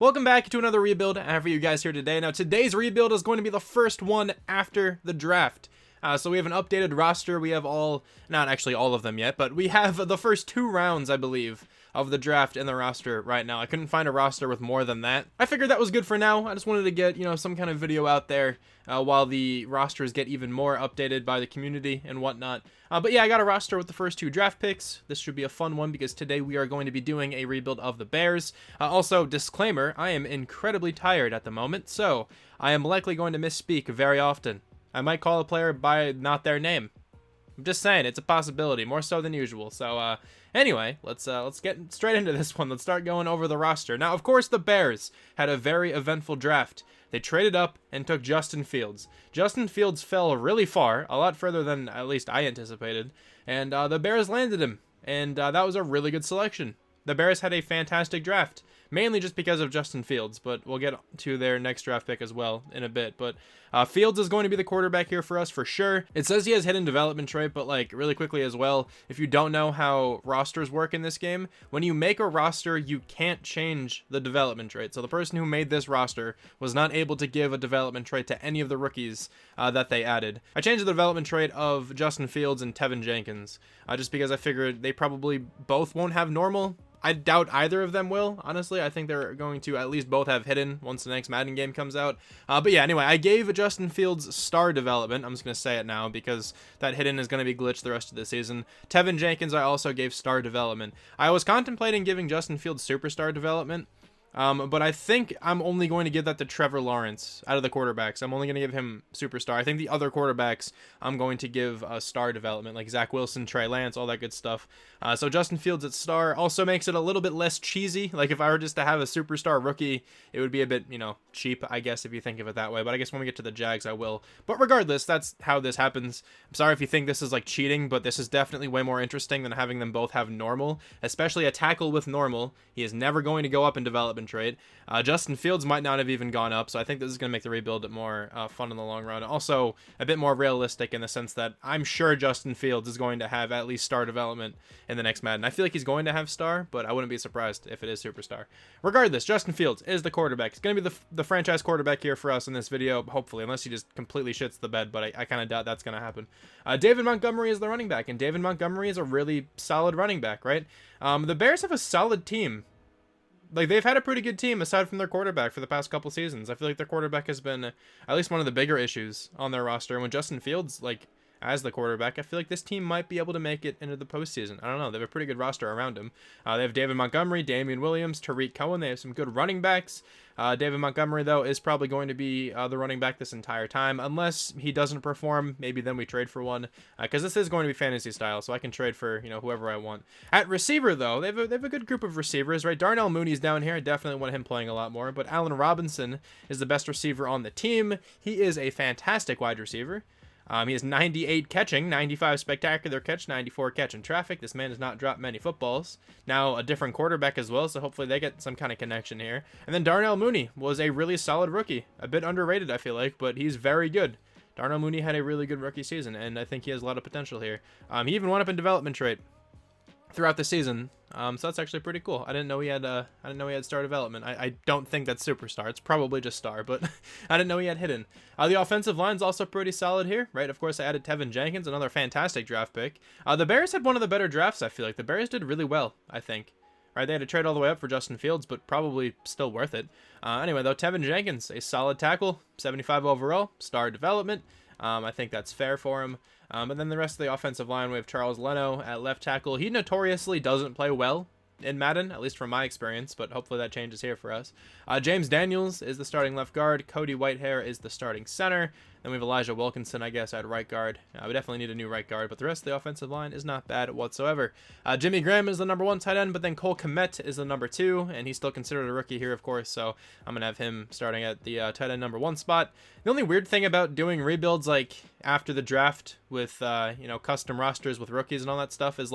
Welcome back to another rebuild. I have for you guys here today. Now, today's rebuild is going to be the first one after the draft. So we have an updated roster. We have not actually all of them yet, but we have the first 2 rounds, I believe, of the draft in the roster right now. I couldn't find a roster with more than that. I figured that was good for now. I just wanted to get, some kind of video out there while the rosters get even more updated by the community and whatnot. But yeah, I got a roster with the first 2 draft picks. This should be a fun one because today we are going to be doing a rebuild of the Bears. Also, disclaimer, I am incredibly tired at the moment, so I am likely going to misspeak very often. I might call a player by not their name. I'm just saying, it's a possibility, more so than usual. So, anyway, let's get straight into this one. Let's start going over the roster. Now, of course, the Bears had a very eventful draft. They traded up and took Justin Fields. Justin Fields fell really far, a lot further than at least I anticipated, and the Bears landed him, and that was a really good selection. The Bears had a fantastic draft, mainly just because of Justin Fields, but we'll get to their next draft pick as well in a bit. But Fields is going to be the quarterback here for us for sure. It says he has hidden development trait, but like really quickly as well, if you don't know how rosters work in this game, when you make a roster, you can't change the development trait. So the person who made this roster was not able to give a development trait to any of the rookies that they added. I changed the development trait of Justin Fields and Tevin Jenkins just because I figured they probably both won't have normal. I doubt either of them will, honestly. I think they're going to at least both have hidden once the next Madden game comes out. But yeah, anyway, I gave Justin Fields star development. I'm just going to say it now because that hidden is going to be glitched the rest of the season. Tevin Jenkins, I also gave star development. I was contemplating giving Justin Fields superstar development. But I think I'm only going to give that to Trevor Lawrence out of the quarterbacks. I'm only going to give him superstar. I think the other quarterbacks I'm going to give star development, like Zach Wilson, Trey Lance, all that good stuff. So Justin Fields at star also makes it a little bit less cheesy. Like if I were just to have a superstar rookie, it would be a bit, cheap, I guess, if you think of it that way. But I guess when we get to the Jags, I will. But regardless, that's how this happens. I'm sorry if you think this is like cheating, but this is definitely way more interesting than having them both have normal, especially a tackle with normal. He is never going to go up in development trade. Justin Fields might not have even gone up, so I think this is going to make the rebuild more fun in the long run. Also, a bit more realistic in the sense that I'm sure Justin Fields is going to have at least star development in the next Madden. I feel like he's going to have star, but I wouldn't be surprised if it is superstar. Regardless, Justin Fields is the quarterback. He's going to be the franchise quarterback here for us in this video, hopefully, unless he just completely shits the bed, but I kind of doubt that's going to happen. David Montgomery is the running back, and David Montgomery is a really solid running back, right? The Bears have a solid team. Like, they've had a pretty good team aside from their quarterback for the past couple seasons. I feel like their quarterback has been at least one of the bigger issues on their roster. And when Justin Fields, as the quarterback, I feel like this team might be able to make it into the postseason. I don't know. They have a pretty good roster around him. They have David Montgomery, Damian Williams, Tariq Cohen. They have some good running backs. David Montgomery, though, is probably going to be the running back this entire time. Unless he doesn't perform, maybe then we trade for one. Because this is going to be fantasy style, so I can trade for, whoever I want. At receiver, though, they have a good group of receivers, right? Darnell Mooney's down here. I definitely want him playing a lot more. But Allen Robinson is the best receiver on the team. He is a fantastic wide receiver. He has 98 catching, 95 spectacular catch, 94 catch in traffic. This man has not dropped many footballs. Now a different quarterback as well, so hopefully they get some kind of connection here. And then Darnell Mooney was a really solid rookie. A bit underrated, I feel like, but he's very good. Darnell Mooney had a really good rookie season, and I think he has a lot of potential here. He even went up in development trait throughout the season, so that's actually pretty cool. I didn't know he had star development. I don't think that's superstar. It's probably just star, but I didn't know he had hidden. The offensive line's also pretty solid here, right? Of course, I added Tevin Jenkins, another fantastic draft pick. The Bears had one of the better drafts. I feel like the Bears did really well, I think. Right, they had to trade all the way up for Justin Fields, but probably still worth it. Anyway, though, Tevin Jenkins, a solid tackle, 75 overall, star development. I think that's fair for him. And then the rest of the offensive line, we have Charles Leno at left tackle. He notoriously doesn't play well in Madden, at least from my experience, but hopefully that changes here for us. James Daniels is the starting left guard. Cody Whitehair is the starting center. Then we have Elijah Wilkinson, I guess, at right guard. We definitely need a new right guard, but the rest of the offensive line is not bad whatsoever. Jimmy Graham is the number 1 tight end, but then Cole Kmet is the number 2, and he's still considered a rookie here, of course, so I'm going to have him starting at the tight end number 1 spot. The only weird thing about doing rebuilds, after the draft with, custom rosters with rookies and all that stuff is,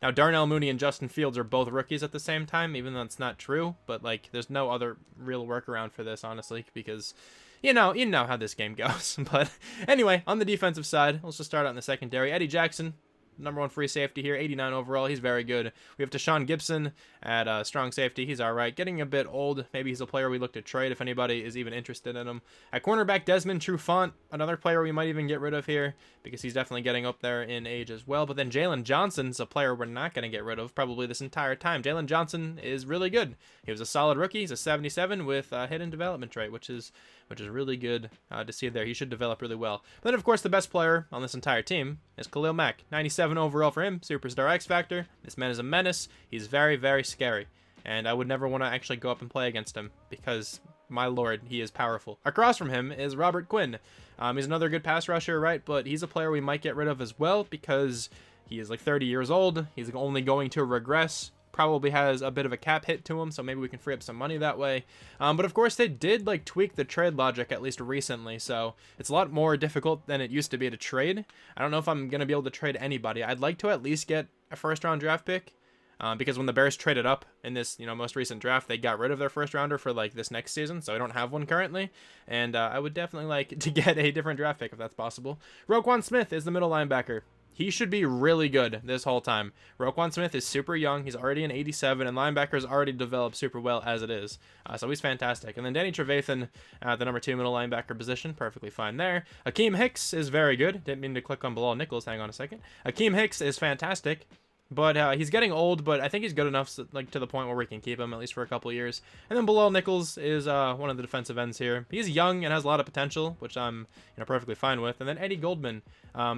now Darnell Mooney and Justin Fields are both rookies at the same time, even though it's not true, but, there's no other real workaround for this, honestly, because you know how this game goes. But anyway, on the defensive side, let's just start out in the secondary. Eddie Jackson, number 1 free safety here, 89 overall. He's very good. We have Deshaun Gibson at strong safety. He's all right. Getting a bit old. Maybe he's a player we look to trade if anybody is even interested in him. At cornerback, Desmond Trufant, another player we might even get rid of here because he's definitely getting up there in age as well. But then Jalen Johnson's a player we're not going to get rid of probably this entire time. Jalen Johnson is really good. He was a solid rookie. He's a 77 with a hidden development trait, which is really good to see there. He should develop really well. But then, of course, the best player on this entire team is Khalil Mack. 97 overall for him, superstar X Factor. This man is a menace. He's very, very scary. And I would never want to actually go up and play against him because, my lord, he is powerful. Across from him is Robert Quinn. He's another good pass rusher, right? But he's a player we might get rid of as well because he is like 30 years old. He's only going to regress. Probably has a bit of a cap hit to him, so maybe we can free up some money that way. But of course, they did like tweak the trade logic at least recently, so it's a lot more difficult than it used to be to trade. I don't know if I'm going to be able to trade anybody. I'd like to at least get a first-round draft pick. Because when the Bears traded up in this, most recent draft, they got rid of their first rounder for like this next season, so I don't have one currently, and I would definitely like to get a different draft pick if that's possible. Roquan Smith is the middle linebacker. He should be really good this whole time. Roquan Smith is super young. He's already an 87, and linebackers already developed super well as it is. So he's fantastic. And then Danny Trevathan at the number 2 middle linebacker position. Perfectly fine there. Akeem Hicks is very good. Didn't mean to click on Bilal Nichols. Hang on a second. Akeem Hicks is fantastic. But he's getting old, but I think he's good enough to the point where we can keep him at least for a couple years. And then Bilal Nichols is one of the defensive ends here. He's young and has a lot of potential, which I'm perfectly fine with. And then Eddie Goldman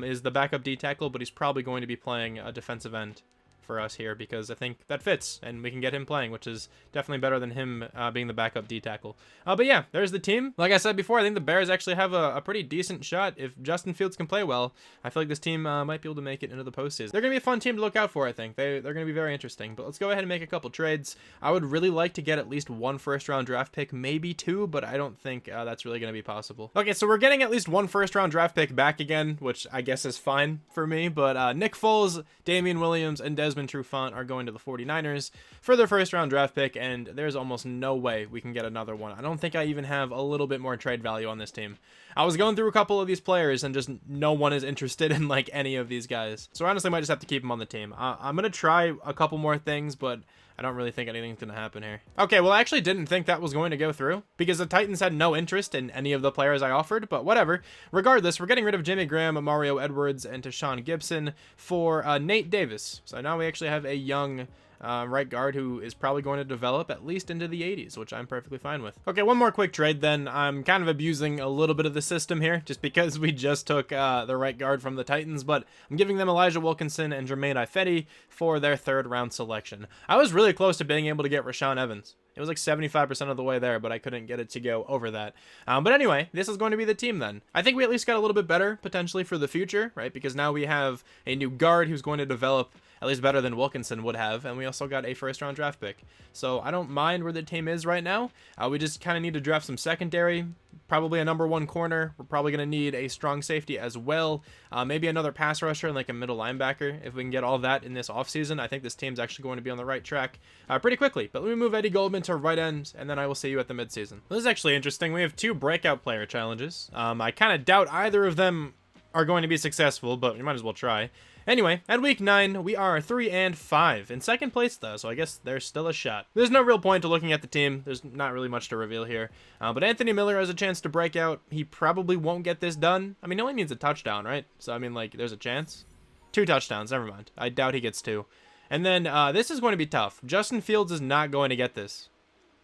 is the backup D tackle, but he's probably going to be playing a defensive end for us here because I think that fits and we can get him playing, which is definitely better than him being the backup D tackle. But yeah, there's the team. Like I said before, I think the Bears actually have a pretty decent shot. If Justin Fields can play well, I feel like this team might be able to make it into the postseason. They're going to be a fun team to look out for, I think. They're going to be very interesting. But let's go ahead and make a couple trades. I would really like to get at least 1 first-round draft pick, maybe 2, but I don't think that's really going to be possible. Okay, so we're getting at least 1 first-round draft pick back again, which I guess is fine for me. But Nick Foles, Damian Williams, and Desmond Trufant are going to the 49ers for their first-round draft pick, and there's almost no way we can get another one. I don't think I even have a little bit more trade value on this team. I was going through a couple of these players, and just no one is interested in, like, any of these guys. So I honestly might just have to keep them on the team. I'm going to try a couple more things, but I don't really think anything's going to happen here. Okay, well, I actually didn't think that was going to go through because the Titans had no interest in any of the players I offered, but whatever. Regardless, we're getting rid of Jimmy Graham, Mario Edwards, and Tashawn Gibson for Nate Davis. So now we actually have a young right guard who is probably going to develop at least into the 80s, which I'm perfectly fine with. Okay, one more quick trade then. I'm kind of abusing a little bit of the system here just because we just took the right guard from the Titans, but I'm giving them Elijah Wilkinson and Jermaine Ifedi for their 3rd round selection. I was really close to being able to get Rashaan Evans. It was like 75% of the way there, but I couldn't get it to go over that. But anyway, this is going to be the team then. I think we at least got a little bit better potentially for the future, right? Because now we have a new guard who's going to develop at least better than Wilkinson would have, and we also got a 1st-round draft pick. So I don't mind where the team is right now. We just kind of need to draft some secondary, probably a number 1 corner. We're probably going to need a strong safety as well. Maybe another pass rusher and like a middle linebacker. If we can get all that in this offseason, I think this team's actually going to be on the right track pretty quickly. But let me move Eddie Goldman to right end, and then I will see you at the midseason. This is actually interesting. We have 2 breakout player challenges. I kind of doubt either of them are going to be successful, but we might as well try. Anyway, at week 9, we are 3-5. In 2nd place, though, so I guess there's still a shot. There's no real point to looking at the team. There's not really much to reveal here. But Anthony Miller has a chance to break out. He probably won't get this done. I mean, he only needs a touchdown, right? So, I mean, like, there's a chance. 2 touchdowns, never mind. I doubt he gets 2. And then, this is going to be tough. Justin Fields is not going to get this.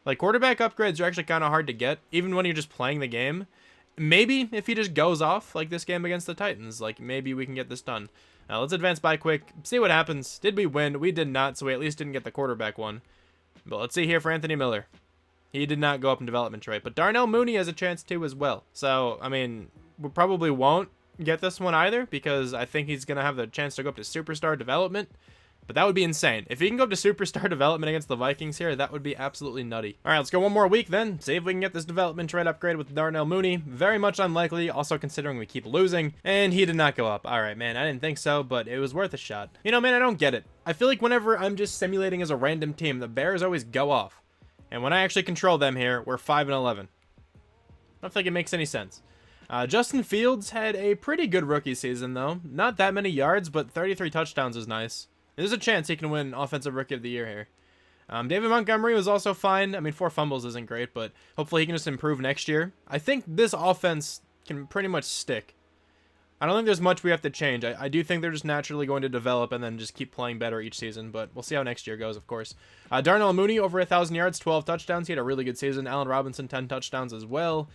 Like, quarterback upgrades are actually kind of hard to get, even when you're just playing the game. Maybe if he just goes off, like this game against the Titans, like, maybe we can get this done. Now, let's advance by quick, see what happens. Did we win? We did not, so we at least didn't get the quarterback one. But let's see here for Anthony Miller. He did not go up in development trait, but Darnell Mooney has a chance to as well. So, I mean, we probably won't get this one either because I think he's going to have the chance to go up to superstar development. But that would be insane. If he can go up to superstar development against the Vikings here, that would be absolutely nutty. All right, let's go one more week then. See if we can get this development trade upgrade with Darnell Mooney. Very much unlikely, also considering we keep losing. And he did not go up. All right, man, I didn't think so, but it was worth a shot. You know, man, I don't get it. I feel like whenever I'm just simulating as a random team, the Bears always go off. And when I actually control them here, we're 5-11. I don't think it makes any sense. Justin Fields had a pretty good rookie season, though. Not that many yards, but 33 touchdowns is nice. There's a chance he can win Offensive Rookie of the Year here. David Montgomery was also fine. I mean, 4 fumbles isn't great, but hopefully he can just improve next year. I think this offense can pretty much stick. I don't think there's much we have to change. I do think they're just naturally going to develop and then just keep playing better each season, but we'll see how next year goes, of course. Darnell Mooney, over 1,000 yards, 12 touchdowns. He had a really good season. Allen Robinson, 10 touchdowns as well.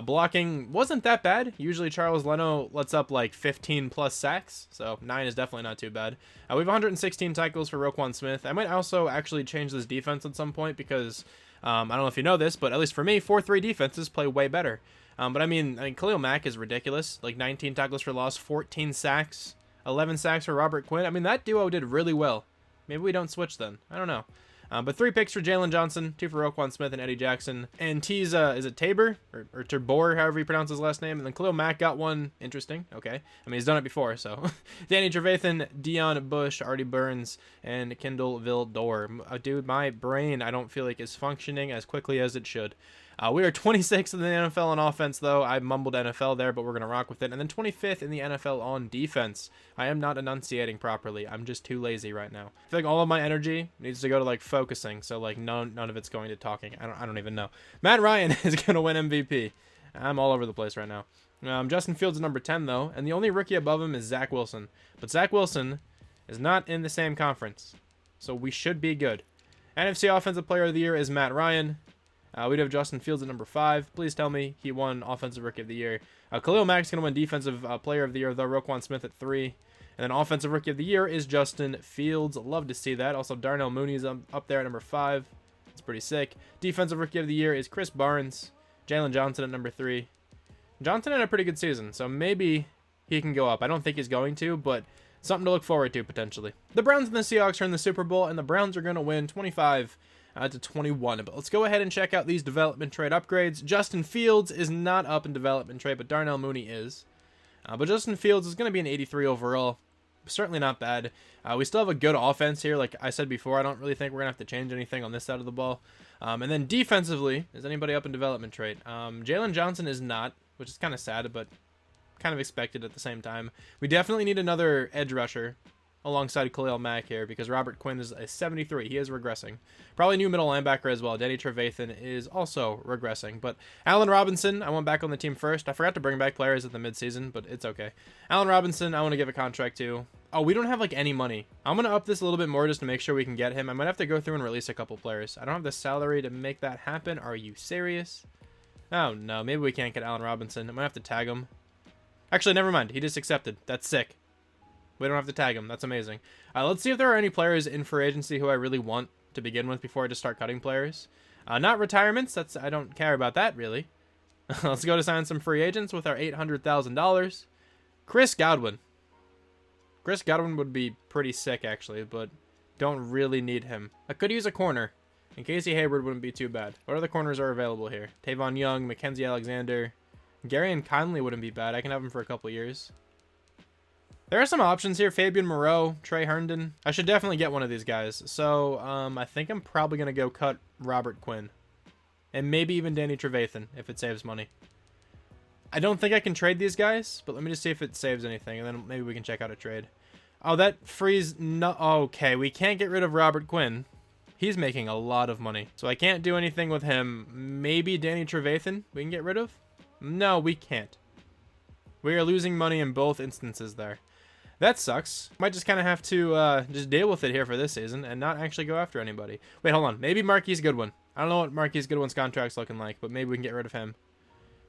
Blocking wasn't that bad. Usually Charles Leno lets up like 15 plus sacks, so 9 is definitely not too bad. We have 116 tackles for Roquan Smith. I might also actually change this defense at some point because I don't know if you know this, but at least for me, 4-3 defenses play way better. But I mean, Khalil Mack is ridiculous. Like 19 tackles for loss, 14 sacks, 11 sacks for Robert Quinn. I mean, that duo did really well. Maybe we don't switch then. I don't know. But 3 picks for Jalen Johnson, 2 for Roquan Smith and Eddie Jackson. And T's, is it Tabor? Or Tabor, however you pronounce his last name. And then Khalil Mack got 1. Interesting. Okay. I mean, he's done it before, so. Danny Trevathan, Deion Bush, Artie Burns, and Kendall Vildor. Dude, my brain, I don't feel like is functioning as quickly as it should. We are 26th in the NFL on offense, though. I mumbled NFL there, but we're going to rock with it. And then 25th in the NFL on defense. I am not enunciating properly. I'm just too lazy right now. I feel like all of my energy needs to go to, like, focusing. So, like, none of it's going to talking. I don't even know. Matt Ryan is going to win MVP. I'm all over the place right now. Justin Fields is number 10, though. And the only rookie above him is Zach Wilson. But Zach Wilson is not in the same conference. So we should be good. NFC Offensive Player of the Year is Matt Ryan. We'd have Justin Fields at number 5. Please tell me he won Offensive Rookie of the Year. Khalil Mack's going to win Defensive Player of the Year, though. Roquan Smith at 3. And then Offensive Rookie of the Year is Justin Fields. Love to see that. Also, Darnell Mooney is up there at number 5. It's pretty sick. Defensive Rookie of the Year is Chris Barnes. Jalen Johnson at number 3. Johnson had a pretty good season, so maybe he can go up. I don't think he's going to, but something to look forward to, potentially. The Browns and the Seahawks are in the Super Bowl, and the Browns are going to win 25 to 21. But let's go ahead and check out these development trade upgrades. Justin Fields is not up in development trade, but Darnell Mooney is. But Justin Fields is going to be an 83 overall. Certainly not bad. We still have a good offense here. Like I said before, I don't really think we're going to have to change anything on this side of the ball. And then defensively, is anybody up in development trade? Jalen Johnson is not, which is kind of sad, but kind of expected at the same time. We definitely need another edge rusher alongside Khalil Mack here because Robert Quinn is a 73. He is regressing. Probably new middle linebacker as well. Danny Trevathan is also regressing. But Allen Robinson, I want back on the team first. I forgot to bring back players at the midseason, but it's okay. Allen Robinson, I want to give a contract to. Oh, we don't have like any money. I'm going to up this a little bit more just to make sure we can get him. I might have to go through and release a couple players. I don't have the salary to make that happen. Are you serious? Oh, no. Maybe we can't get Allen Robinson. I might have to tag him. Actually, never mind. He just accepted. That's sick. We don't have to tag him. That's amazing. Let's see if there are any players in free agency who I really want to begin with before I just start cutting players. Not retirements. I don't care about that, really. Let's go to sign some free agents with our $800,000. Chris Godwin. Chris Godwin would be pretty sick, actually, but don't really need him. I could use a corner. And Casey Hayward wouldn't be too bad. What other corners are available here? Tavon Young, Mackenzie Alexander. Gary and Conley wouldn't be bad. I can have him for a couple years. There are some options here. Fabian Moreau, Trey Herndon. I should definitely get one of these guys. So, I think I'm probably going to go cut Robert Quinn. And maybe even Danny Trevathan, if it saves money. I don't think I can trade these guys, but let me just see if it saves anything, and then maybe we can check out a trade. Oh, that frees... No, okay, we can't get rid of Robert Quinn. He's making a lot of money. So I can't do anything with him. Maybe Danny Trevathan we can get rid of? No, we can't. We are losing money in both instances there. That sucks. Might just kind of have to just deal with it here for this season and not actually go after anybody. Wait, hold on. Maybe Marquise Goodwin. I don't know what Marquise Goodwin's contract's looking like, but maybe we can get rid of him.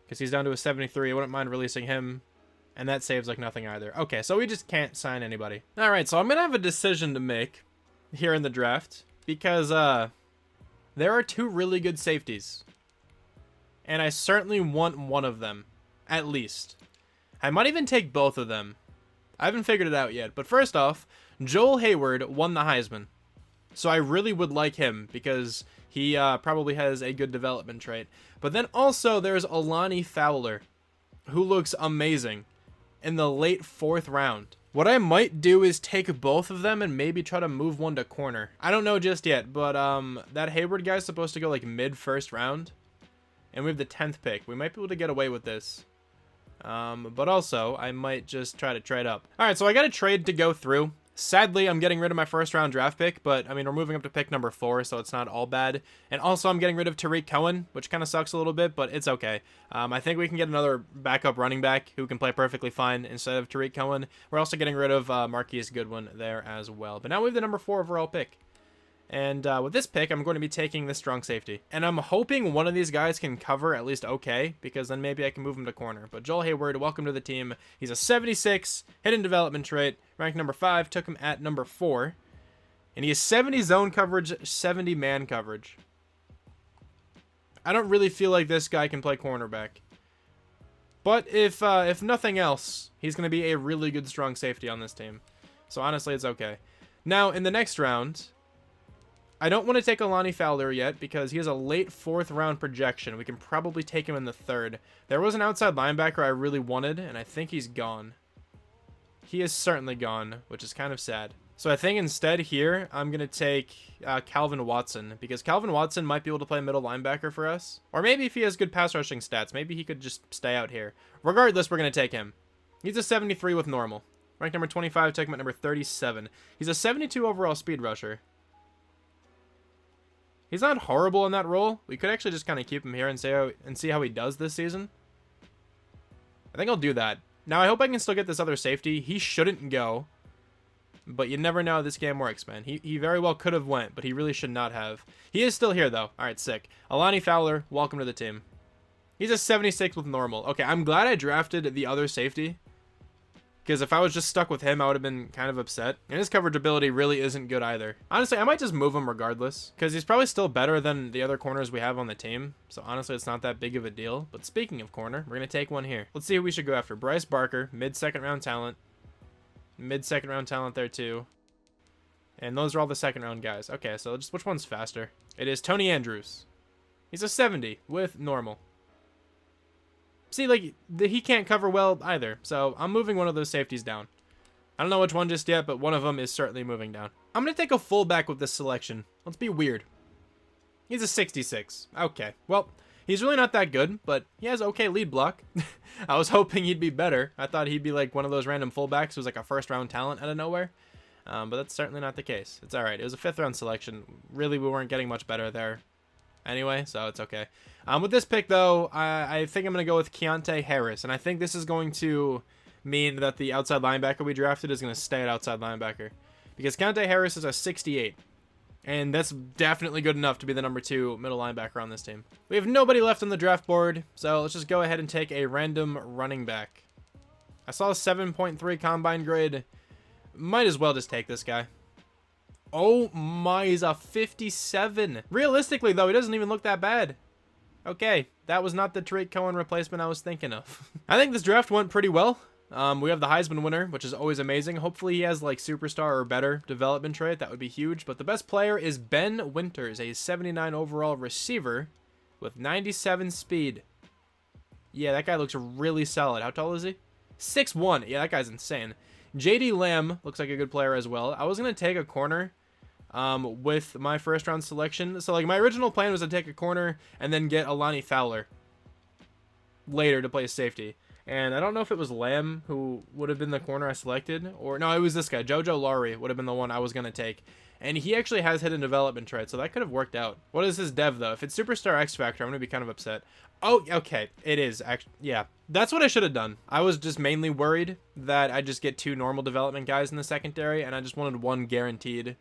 Because he's down to a 73. I wouldn't mind releasing him. And that saves like nothing either. Okay, so we just can't sign anybody. Alright, so I'm going to have a decision to make here in the draft. Because there are 2 really good safeties. And I certainly want one of them. At least. I might even take both of them. I haven't figured it out yet. But first off, Joel Hayward won the Heisman. So I really would like him because he probably has a good development trait. But then also there's Alani Fowler, who looks amazing in the late 4th round. What I might do is take both of them and maybe try to move one to corner. I don't know just yet, but that Hayward guy's supposed to go like mid-1st round. And we have the 10th pick. We might be able to get away with this. But also, I might just try to trade up. All right, so I got a trade to go through. Sadly, I'm getting rid of my first round draft pick, but I mean, we're moving up to pick number 4, so it's not all bad. And also, I'm getting rid of Tariq Cohen, which kind of sucks a little bit, but it's okay. I think we can get another backup running back who can play perfectly fine instead of Tariq Cohen. We're also getting rid of Marquise Goodwin there as well. But now we have the number 4 overall pick. And with this pick, I'm going to be taking the strong safety. And I'm hoping one of these guys can cover at least okay, because then maybe I can move him to corner. But Joel Hayward, welcome to the team. He's a 76, hidden development trait, ranked number 5, took him at number 4. And he has 70 zone coverage, 70 man coverage. I don't really feel like this guy can play cornerback. But if nothing else, he's going to be a really good strong safety on this team. So honestly, it's okay. Now, in the next round, I don't want to take Alani Fowler yet because he has a late 4th round projection. We can probably take him in the 3rd. There was an outside linebacker I really wanted, and I think he's gone. He is certainly gone, which is kind of sad. So I think instead here, I'm going to take Calvin Watson, because Calvin Watson might be able to play middle linebacker for us. Or maybe if he has good pass rushing stats, maybe he could just stay out here. Regardless, we're going to take him. He's a 73 with normal. Ranked number 25, took him at number 37. He's a 72 overall speed rusher. He's not horrible in that role. We could actually just kind of keep him here and see how he does this season. I think I'll do that. Now, I hope I can still get this other safety. He shouldn't go. But you never know how this game works, man. He very well could have went, but he really should not have. He is still here, though. All right, sick. Alani Fowler, welcome to the team. He's a 76 with normal. Okay, I'm glad I drafted the other safety, because if I was just stuck with him, I would have been kind of upset. And his coverage ability really isn't good either. Honestly, I might just move him regardless, because he's probably still better than the other corners we have on the team. So honestly, it's not that big of a deal. But speaking of corner, we're going to take one here. Let's see who we should go after. Bryce Barker, mid-second round talent. Mid-second round talent there too. And those are all the second round guys. Okay, so just which one's faster? It is Tony Andrews. He's a 70 with normal. See, like, he can't cover well either, so I'm moving one of those safeties down. I don't know which one just yet, but one of them is certainly moving down. I'm going to take a fullback with this selection. Let's be weird. He's a 66. Okay, well, he's really not that good, but he has okay lead block. I was hoping he'd be better. I thought he'd be like one of those random fullbacks who's like a first-round talent out of nowhere. But that's certainly not the case. It's all right. It was a 5th-round selection. Really, we weren't getting much better there anyway, so it's okay. With this pick, though, I think I'm going to go with Keontae Harris, and I think this is going to mean that the outside linebacker we drafted is going to stay at outside linebacker, because Keontae Harris is a 68, and that's definitely good enough to be the number 2 middle linebacker on this team. We have nobody left on the draft board, so let's just go ahead and take a random running back. I saw a 7.3 combine grade. Might as well just take this guy. Oh my, he's a 57. Realistically, though, he doesn't even look that bad. Okay, that was not the Tariq Cohen replacement I was thinking of. I think this draft went pretty well. We have the Heisman winner, which is always amazing. Hopefully he has like superstar or better development trait. That would be huge. But the best player is Ben Winters, a 79 overall receiver with 97 speed. Yeah, that guy looks really solid. How tall is he? 6'1". Yeah, that guy's insane. JD Lamb looks like a good player as well. I was going to take a corner with my first round selection. So like my original plan was to take a corner and then get Alani Fowler later to play safety. And I don't know if it was Lamb who would have been the corner I selected, or no, it was this guy. JoJo Laurie would have been the one I was going to take. And he actually has hidden development traits, so that could have worked out. What is his dev, though? If it's Superstar X Factor, I'm going to be kind of upset. Oh, okay. It is. Actually, yeah. That's what I should have done. I was just mainly worried that I'd just get 2 normal development guys in the secondary, and I just wanted 1 guaranteed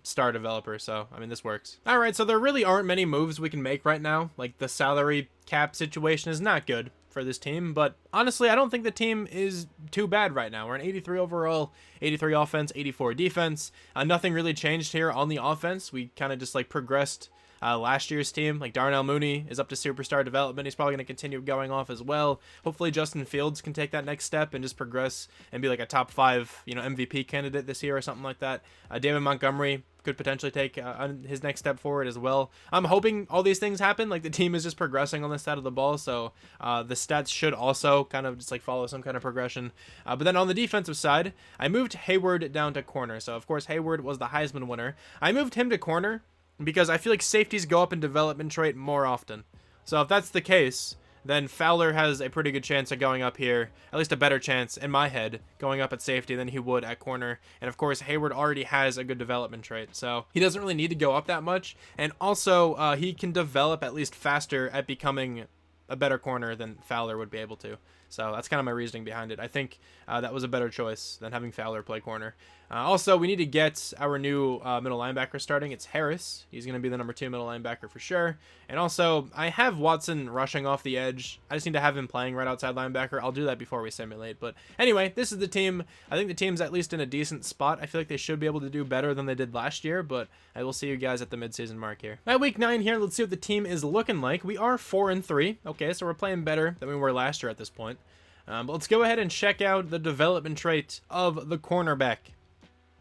star developer. So, I mean, this works. All right, so there really aren't many moves we can make right now. Like, the salary cap situation is not good for this team, but honestly, I don't think the team is too bad right now. We're an 83 overall, 83 offense, 84 defense. Nothing really changed here on the offense. We kind of just like progressed last year's team. Like Darnell Mooney is up to superstar development. He's probably going to continue going off as well. Hopefully Justin Fields can take that next step and just progress and be like a top 5, MVP candidate this year or something like that. David Montgomery could potentially take his next step forward as well. I'm hoping all these things happen. Like the team is just progressing on this side of the ball, so the stats should also kind of just like follow some kind of progression. But then on the defensive side, I moved Hayward down to corner. So of course Hayward was the Heisman winner. I moved him to corner because I feel like safeties go up in development trait more often. So if that's the case, then Fowler has a pretty good chance of going up here, at least a better chance in my head, going up at safety than he would at corner. And of course, Hayward already has a good development trait, so he doesn't really need to go up that much. And also, he can develop at least faster at becoming a better corner than Fowler would be able to. So that's kind of my reasoning behind it. I think that was a better choice than having Fowler play corner. Also, we need to get our new middle linebacker starting. It's Harris. He's going to be the number 2 middle linebacker for sure. And also, I have Watson rushing off the edge. I just need to have him playing right outside linebacker. I'll do that before we simulate. But anyway, this is the team. I think the team's at least in a decent spot. I feel like they should be able to do better than they did last year, but I will see you guys at the midseason mark here. At week 9 here, let's see what the team is looking like. We are 4-3. Okay, so we're playing better than we were last year at this point. But let's go ahead and check out the development trait of the cornerback.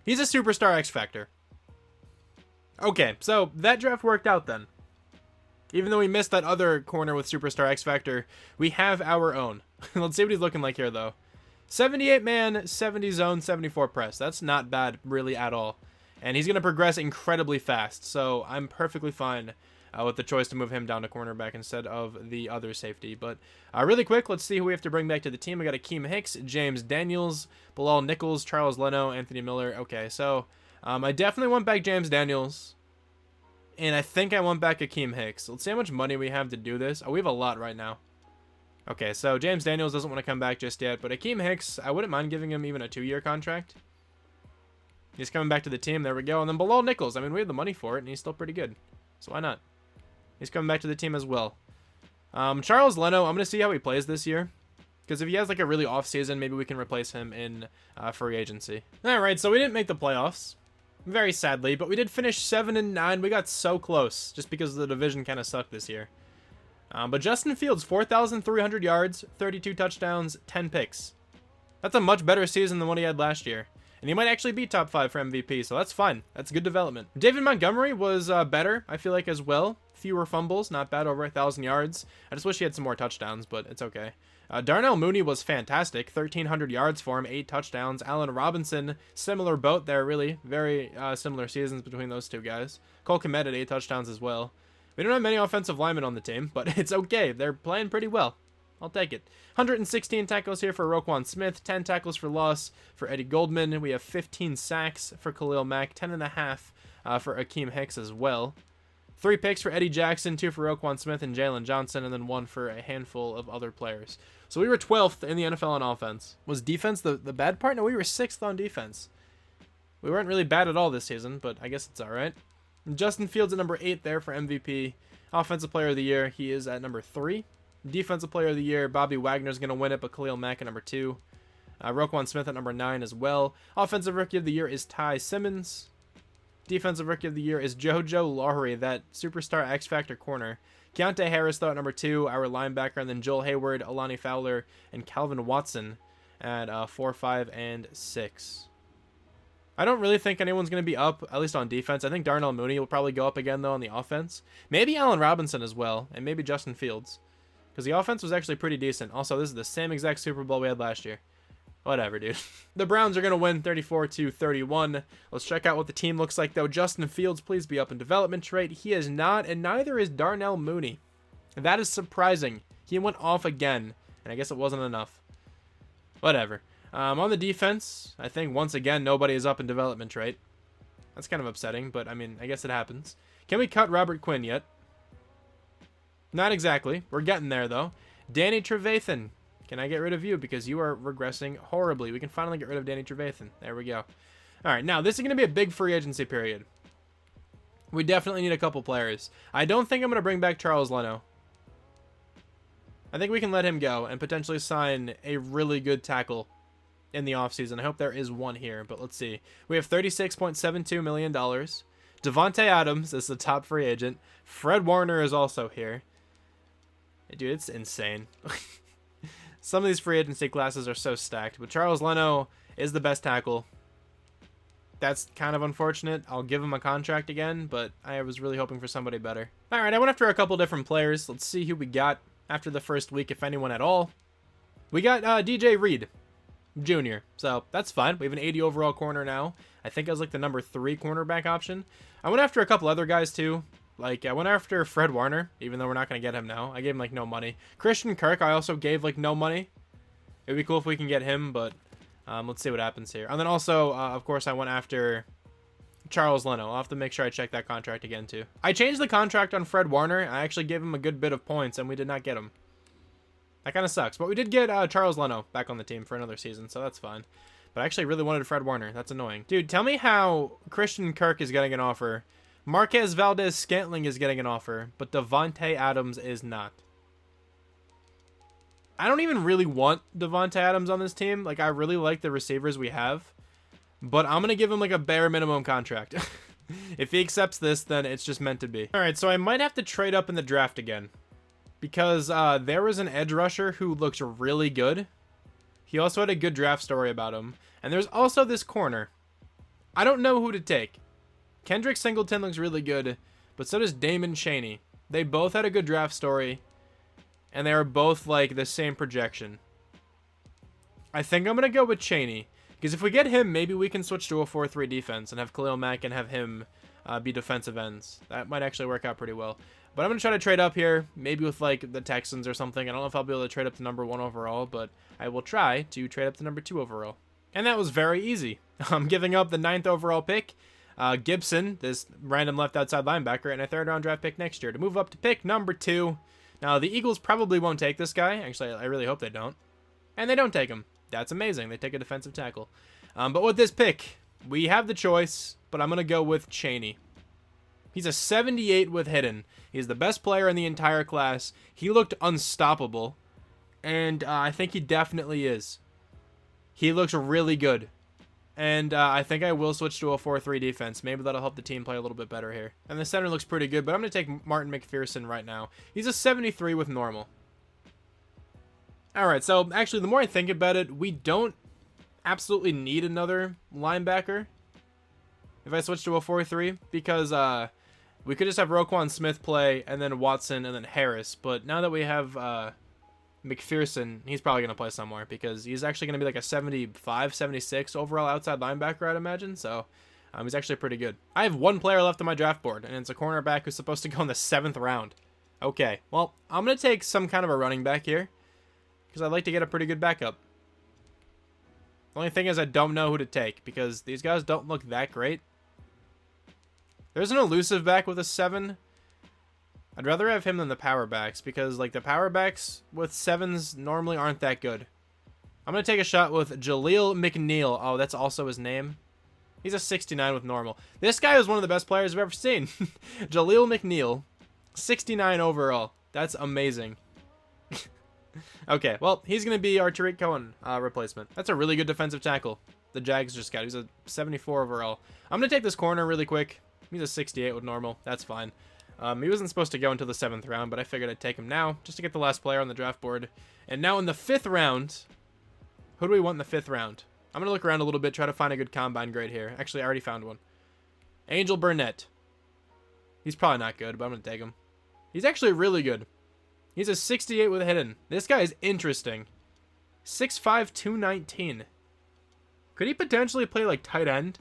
He's a superstar X Factor. Okay, so that draft worked out then. Even though we missed that other corner with superstar X Factor, we have our own. Let's see what he's looking like here, though. 78 man, 70 zone, 74 press. That's not bad, really, at all. And he's going to progress incredibly fast, so I'm perfectly fine with the choice to move him down to cornerback instead of the other safety. But really quick, let's see who we have to bring back to the team. We got Akeem Hicks, James Daniels, Bilal Nichols, Charles Leno, Anthony Miller. Okay, so I definitely want back James Daniels, and I think I want back Akeem Hicks. Let's see how much money we have to do this. Oh, we have a lot right now. Okay, so James Daniels doesn't want to come back just yet, but Akeem Hicks, I wouldn't mind giving him even a 2-year contract. He's coming back to the team. There we go. And then Bilal Nichols. I mean, we have the money for it, and he's still pretty good. So why not? He's coming back to the team as well. Charles Leno, I'm going to see how he plays this year. Because if he has like a really off season, maybe we can replace him in free agency. Alright, so we didn't make the playoffs. Very sadly, but we did finish 7-9. We got so close, just because the division kind of sucked this year. But Justin Fields, 4,300 yards, 32 touchdowns, 10 picks. That's a much better season than what he had last year. And he might actually be top 5 for MVP, so that's fine. That's good development. David Montgomery was better, I feel like, as well. Fewer fumbles, not bad, over 1,000 yards. I just wish he had some more touchdowns, but it's okay. Darnell Mooney was fantastic. 1,300 yards for him, 8 touchdowns. Allen Robinson, similar boat there, really. Very similar seasons between those two guys. Cole Kmet had 8 touchdowns as well. We don't have many offensive linemen on the team, but it's okay. They're playing pretty well. I'll take it. 116 tackles here for Roquan Smith, 10 tackles for loss for Eddie Goldman. We have 15 sacks for Khalil Mack, 10.5 for Akeem Hicks as well. 3 picks for Eddie Jackson, 2 for Roquan Smith and Jalen Johnson, and then 1 for a handful of other players. So we were 12th in the NFL on offense. Was defense the bad part? No, we were 6th on defense. We weren't really bad at all this season, but I guess it's all right. And Justin Fields at number 8 there for MVP. Offensive Player of the Year, he is at number 3. Defensive Player of the Year, Bobby Wagner's going to win it, but Khalil Mack at number 2. Roquan Smith at number 9 as well. Offensive Rookie of the Year is Ty Simmons. Defensive Rookie of the Year is JoJo Lowry, that superstar X Factor corner. Keontae Harris, though, at number 2, our linebacker, and then Joel Hayward, Alani Fowler, and Calvin Watson at 4, 5, and 6. I don't really think anyone's going to be up, at least on defense. I think Darnell Mooney will probably go up again, though, on the offense. Maybe Allen Robinson as well, and maybe Justin Fields. Because the offense was actually pretty decent. Also, this is the same exact Super Bowl we had last year. Whatever, dude. The Browns are going to win 34-31. Let's check out what the team looks like, though. Justin Fields, please be up in development trait. He is not, and neither is Darnell Mooney. That is surprising. He went off again, and I guess it wasn't enough. Whatever. On the defense, I think once again nobody is up in development trait. That's kind of upsetting, but I mean, I guess it happens. Can we cut Robert Quinn yet? Not exactly. We're getting there, though. Danny Trevathan. Can I get rid of you? Because you are regressing horribly. We can finally get rid of Danny Trevathan. There we go. All right, now this is going to be a big free agency period. We definitely need a couple players. I don't think I'm going to bring back Charles Leno. I think we can let him go and potentially sign a really good tackle in the offseason. I hope there is one here, but let's see. We have $36.72 million. Devontae Adams is the top free agent. Fred Warner is also here. Dude, it's insane. Some of these free agency classes are so stacked, but Charles Leno is the best tackle. That's kind of unfortunate. I'll give him a contract again, but I was really hoping for somebody better. All right, I went after a couple different players. Let's see who we got after the first week, if anyone at all. We got DJ Reed Jr., so that's fine. We have an 80 overall corner now. I think I was like the number 3 cornerback option. I went after a couple other guys too. Like, I went after Fred Warner, even though we're not going to get him now. I gave him, like, no money. Christian Kirk, I also gave, like, no money. It would be cool if we can get him, but let's see what happens here. And then also, of course, I went after Charles Leno. I'll have to make sure I check that contract again, too. I changed the contract on Fred Warner. I actually gave him a good bit of points, and we did not get him. That kind of sucks. But we did get Charles Leno back on the team for another season, so that's fine. But I actually really wanted Fred Warner. That's annoying. Dude, tell me how Christian Kirk is getting an offer. Marquez Valdez-Scantling is getting an offer, but Devontae Adams is not. I don't even really want Devontae Adams on this team. Like, I really like the receivers we have, but I'm going to give him, like, a bare minimum contract. If he accepts this, then it's just meant to be. All right, so I might have to trade up in the draft again, because there was an edge rusher who looked really good. He also had a good draft story about him. And there's also this corner. I don't know who to take. Kendrick Singleton looks really good, but so does Damon Chaney. They both had a good draft story, and they are both like the same projection. I think I'm going to go with Chaney, because if we get him, maybe we can switch to a 4-3 defense and have Khalil Mack and have him be defensive ends. That might actually work out pretty well. But I'm going to try to trade up here, maybe with like the Texans or something. I don't know if I'll be able to trade up to number 1 overall, but I will try to trade up to number 2 overall. And that was very easy. I'm giving up the 9th overall pick. Gibson, this random left outside linebacker, and a 3rd round draft pick next year to move up to pick number 2. Now, the Eagles probably won't take this guy. Actually, I really hope they don't. And they don't take him. That's amazing. They take a defensive tackle. But with this pick, we have the choice, but I'm going to go with Chaney. He's a 78 with hidden. He's the best player in the entire class. He looked unstoppable, and I think he definitely is. He looks really good. And I think I will switch to a 4-3 defense. Maybe that'll help the team play a little bit better here. And the center looks pretty good, but I'm going to take Martin McPherson right now. He's a 73 with normal. Alright, so actually, the more I think about it, we don't absolutely need another linebacker if I switch to a 4-3, because we could just have Roquan Smith play, and then Watson, and then Harris. But now that we have McPherson, he's probably going to play somewhere, because he's actually going to be like a 75, 76 overall outside linebacker, I'd imagine. So he's actually pretty good. I have one player left on my draft board, and it's a cornerback who's supposed to go in the 7th round. Okay, well, I'm going to take some kind of a running back here, because I'd like to get a pretty good backup. The only thing is I don't know who to take, because these guys don't look that great. There's an elusive back with a 7. I'd rather have him than the power backs, because like the power backs with 7s normally aren't that good. I'm going to take a shot with Jaleel McNeil. Oh, that's also his name. He's a 69 with normal. This guy is one of the best players I've ever seen. Jaleel McNeil, 69 overall. That's amazing. Okay, well, he's going to be our Tariq Cohen replacement. That's a really good defensive tackle the Jags just got. He's a 74 overall. I'm going to take this corner really quick. He's a 68 with normal. That's fine. He wasn't supposed to go until the 7th round, but I figured I'd take him now just to get the last player on the draft board. And now in the 5th round, who do we want in the 5th round? I'm going to look around a little bit, try to find a good combine grade here. Actually, I already found one. Angel Burnett. He's probably not good, but I'm going to take him. He's actually really good. He's a 68 with a hidden. This guy is interesting. 6'5", 219. Could he potentially play like tight end?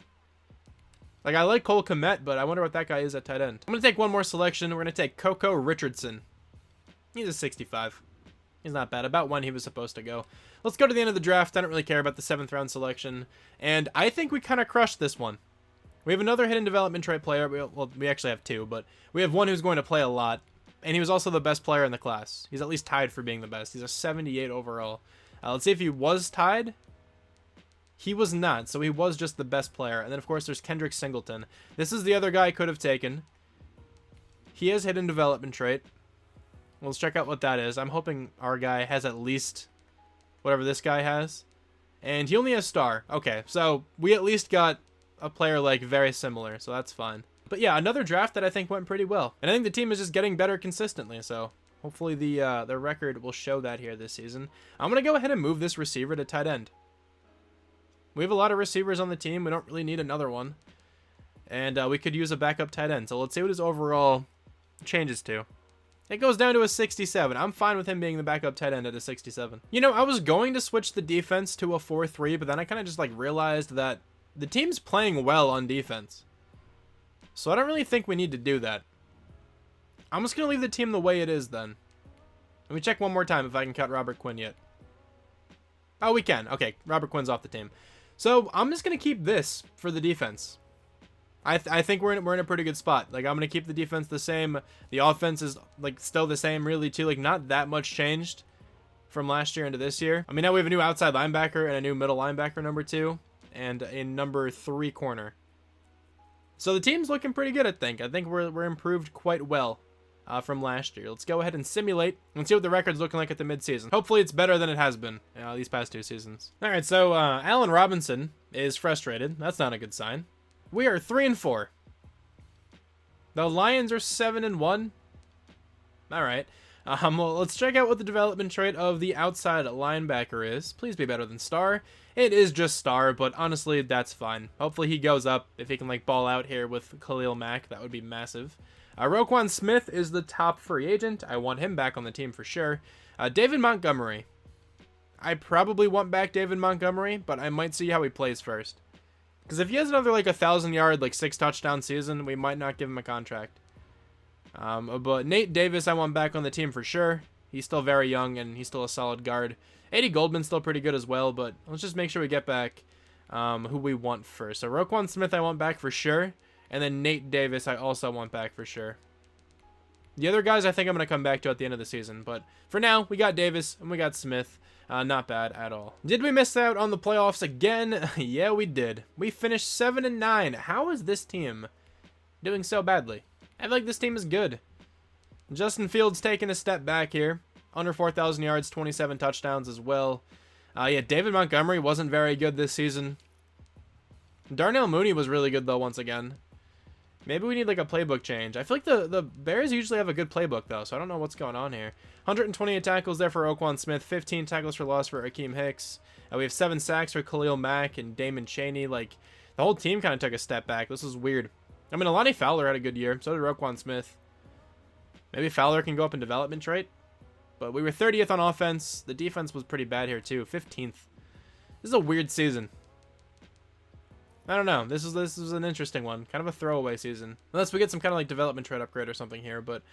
Like, I like Cole Kmet, but I wonder what that guy is at tight end. I'm going to take one more selection. We're going to take Coco Richardson. He's a 65. He's not bad. About when he was supposed to go. Let's go to the end of the draft. I don't really care about the 7th round selection. And I think we kind of crushed this one. We have another hidden development trait player. Well, we actually have 2, but we have one who's going to play a lot. And he was also the best player in the class. He's at least tied for being the best. He's a 78 overall. Let's see if he was tied. He was not, so he was just the best player. And then, of course, there's Kendrick Singleton. This is the other guy I could have taken. He has hidden development trait. Let's check out what that is. I'm hoping our guy has at least whatever this guy has. And he only has star. Okay, so we at least got a player, like, very similar, so that's fine. But yeah, another draft that I think went pretty well. And I think the team is just getting better consistently, so hopefully the record will show that here this season. I'm going to go ahead and move this receiver to tight end. We have a lot of receivers on the team. We don't really need another one. And we could use a backup tight end. So let's see what his overall changes to. It goes down to a 67. I'm fine with him being the backup tight end at a 67. You know, I was going to switch the defense to a 4-3, but then I kind of just like realized that the team's playing well on defense. So I don't really think we need to do that. I'm just going to leave the team the way it is then. Let me check one more time if I can cut Robert Quinn yet. Oh, we can. Okay, Robert Quinn's off the team. So I'm just going to keep this for the defense. I think we're in a pretty good spot. Like, I'm going to keep the defense the same. The offense is, like, still the same, really, too. Like, not that much changed from last year into this year. I mean, now we have a new outside linebacker and a new middle linebacker, number 2, and a number 3 corner. So the team's looking pretty good, I think. I think we're improved quite well from last year. Let's go ahead and simulate and see what the record's looking like at the midseason. Hopefully it's better than it has been these past 2 seasons. All right, so Allen Robinson is frustrated. That's not a good sign. We are 3-4. The Lions are 7-1. All right. Well, let's check out what the development trait of the outside linebacker is. Please be better than star. It is just star, but honestly, that's fine. Hopefully he goes up. If he can, like, ball out here with Khalil Mack, that would be massive. Roquan Smith is the top free agent. I want him back on the team for sure. David Montgomery. I probably want back David Montgomery, but I might see how he plays first. Because if he has another, like, 1,000-yard, like, 6-touchdown season, we might not give him a contract. But Nate Davis I want back on the team for sure. He's still very young, and he's still a solid guard. Eddie Goldman's still pretty good as well, but let's just make sure we get back who we want first. So Roquan Smith I want back for sure, and then Nate Davis I also want back for sure. The other guys I think I'm going to come back to at the end of the season, but for now, we got Davis and we got Smith. Not bad at all. Did we miss out on the playoffs again? Yeah, we did. We finished 7-9. How is this team doing so badly? I feel like this team is good. Justin Fields taking a step back here. Under 4,000 yards, 27 touchdowns as well. Yeah, David Montgomery wasn't very good this season. Darnell Mooney was really good, though, once again. Maybe we need, like, a playbook change. I feel like the Bears usually have a good playbook, though, so I don't know what's going on here. 128 tackles there for Roquan Smith. 15 tackles for loss for Akeem Hicks. We have 7 sacks for Khalil Mack and Damon Chaney. Like, the whole team kind of took a step back. This is weird. I mean, Alani Fowler had a good year. So did Roquan Smith. Maybe Fowler can go up in development trait. But we were 30th on offense. The defense was pretty bad here, too. 15th. This is a weird season. I don't know. This is an interesting one. Kind of a throwaway season. Unless we get some kind of like development trade upgrade or something here. But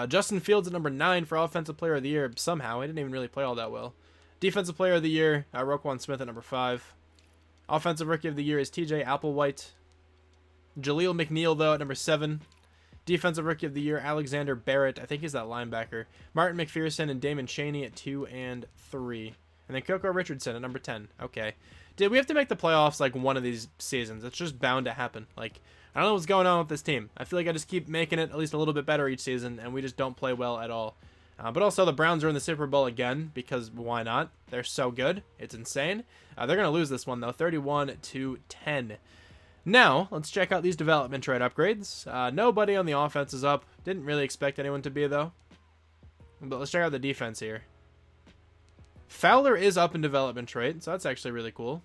Justin Fields at number 9 for Offensive Player of the Year. Somehow. He didn't even really play all that well. Defensive Player of the Year, Roquan Smith at number 5. Offensive Rookie of the Year is TJ Applewhite. Jaleel McNeil, though, at number 7. Defensive Rookie of the Year, Alexander Barrett. I think he's that linebacker. Martin McPherson and Damon Chaney at 2 and 3. And then Coco Richardson at number 10. Okay. Did we have to make the playoffs like one of these seasons? It's just bound to happen. Like, I don't know what's going on with this team. I feel like I just keep making it at least a little bit better each season, and we just don't play well at all. But also, the Browns are in the Super Bowl again, because why not? They're so good. It's insane. They're going to lose this one, though, 31-10. Now, let's check out these development trade upgrades. Nobody on the offense is up. Didn't really expect anyone to be, though. But let's check out the defense here. Fowler is up in development trait, so that's actually really cool.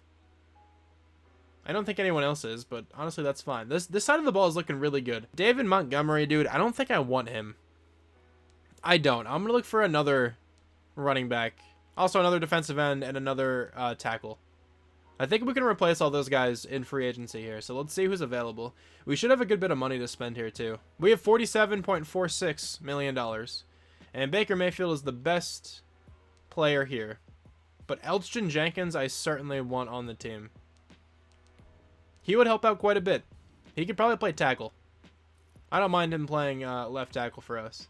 I don't think anyone else is, but honestly, that's fine. This side of the ball is looking really good. David Montgomery, dude, I don't think I want him. I don't. I'm going to look for another running back. Also, another defensive end and another tackle. I think we can replace all those guys in free agency here, so let's see who's available. We should have a good bit of money to spend here, too. We have $47.46 million, and Baker Mayfield is the best player here. But Elgton Jenkins, I certainly want on the team. He would help out quite a bit. He could probably play tackle. I don't mind him playing left tackle for us.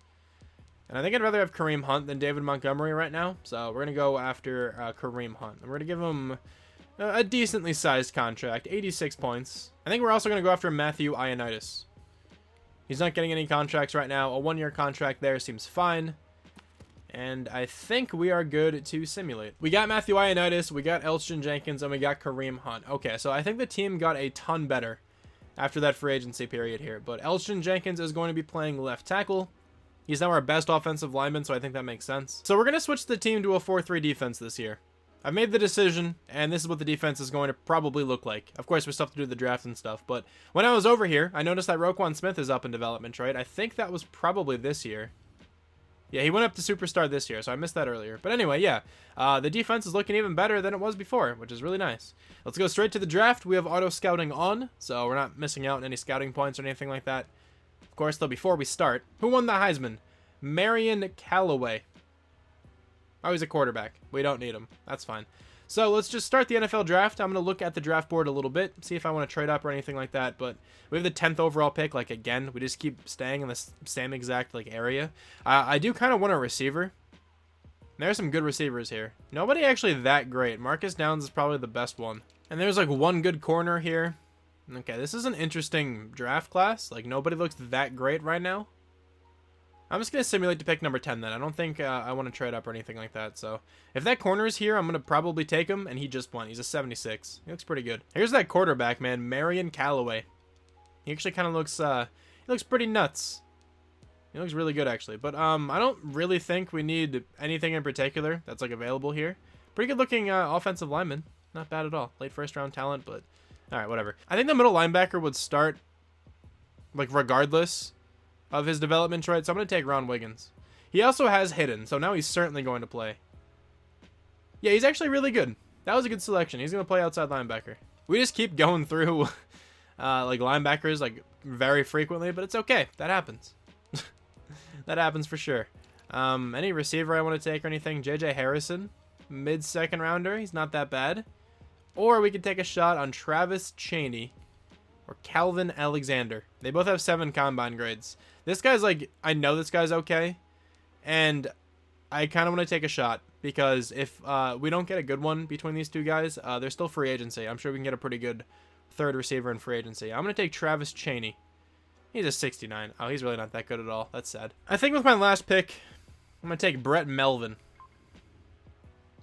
And I think I'd rather have Kareem Hunt than David Montgomery right now. So we're going to go after Kareem Hunt. And we're going to give him a decently sized contract. 86 points. I think we're also going to go after Matthew Ioannidis. He's not getting any contracts right now. A 1-year contract there seems fine. And I think we are good to simulate. We got Matthew Ioannidis, we got Elgton Jenkins, and we got Kareem Hunt. Okay, so I think the team got a ton better after that free agency period here. But Elgton Jenkins is going to be playing left tackle. He's now our best offensive lineman, so I think that makes sense. So we're going to switch the team to a 4-3 defense this year. I've made the decision, and this is what the defense is going to probably look like. Of course, we still have to do the draft and stuff, but when I was over here, I noticed that Roquan Smith is up in development, right? I think that was probably this year. Yeah, he went up to superstar this year, so I missed that earlier. But anyway, yeah, the defense is looking even better than it was before, which is really nice. Let's go straight to the draft. We have auto scouting on, so we're not missing out on any scouting points or anything like that. Of course, though, before we start, who won the Heisman? Marion Callaway. Oh, he's a quarterback. We don't need him. That's fine. So let's just start the NFL draft. I'm going to look at the draft board a little bit, see if I want to trade up or anything like that. But we have the 10th overall pick. Like, again, we just keep staying in the same exact, like, area. I do kind of want a receiver. There's some good receivers here. Nobody actually that great. Marcus Downs is probably the best one. And there's, like, one good corner here. Okay, this is an interesting draft class. Like, nobody looks that great right now. I'm just going to simulate to pick number 10 then. I don't think I want to trade up or anything like that. So if that corner is here, I'm going to probably take him. And he just won. He's a 76. He looks pretty good. Here's that quarterback, man. Marion Callaway. He actually kind of looks, he looks pretty nuts. He looks really good, actually. But I don't really think we need anything in particular that's, like, available here. Pretty good looking offensive lineman. Not bad at all. Late first round talent, but all right, whatever. I think the middle linebacker would start, like, regardless of his development trade, so I'm going to take Ron Wiggins. He also has hidden, so now he's certainly going to play. Yeah, he's actually really good. That was a good selection. He's going to play outside linebacker. We just keep going through, like, linebackers, like, very frequently, but it's okay. That happens. That happens for sure. Any receiver I want to take or anything? J.J. Harrison, mid-second rounder. He's not that bad. Or we could take a shot on Travis Chaney or Calvin Alexander. They both have 7 combine grades. This guy's like, I know this guy's okay, and I kind of want to take a shot because if we don't get a good one between these two guys, they're still free agency. I'm sure we can get a pretty good third receiver in free agency. I'm going to take Travis Chaney. He's a 69. Oh, he's really not that good at all. That's sad. I think with my last pick, I'm going to take Brett Melvin.